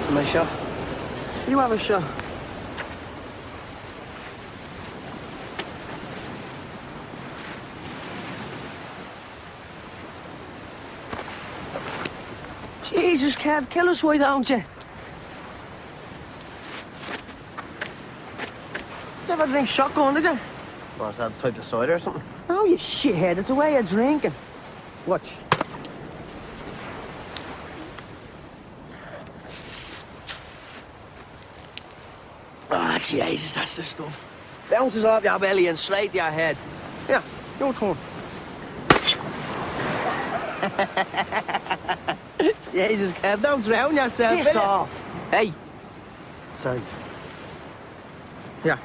Am I sure? You have a shot. Jesus, Kev, kill us, why don't you? Never drink shotgun, did you? Was that type of cider or something? No, you shithead, it's a way of drinking. Watch. Ah, Jesus, that's the stuff. Bounces off your belly and straight to your head. Yeah, your turn. Jesus, Kev, don't drown yourself. Piss off. Hey. Sorry. Here.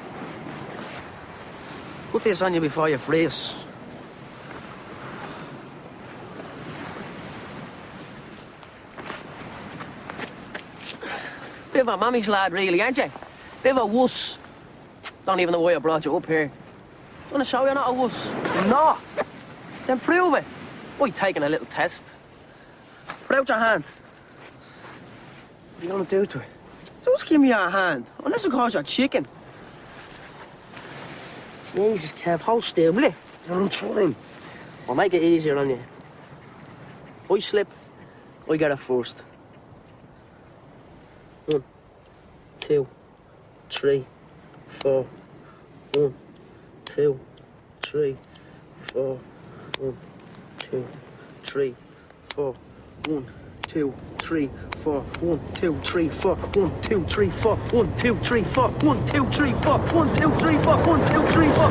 Put this on you before you freeze. Bit of a mammy's lad, really, ain't you? Bit of a wuss. Don't even know why I brought you up here. Want to show you're not a wuss? No. Then prove it. Why, taking a little test. Put out your hand. What are you going to do to it? Just give me your hand. Unless it calls you chicken. Jesus, Kev, hold still, will you? I'm trying. I'll make it easier on you. If I slip, I get it first. 1, 2, 3, 4. 1, 2, 3, 4. 1, 2, 3, 4. 1, 2, 3, 4. 1, 2, 3, 4. 1, 2, 3, 4. 1, 2, 3, 4. 1, 2, 3, 4. 1, 2, 3, 4. 1, 2, 3, 4.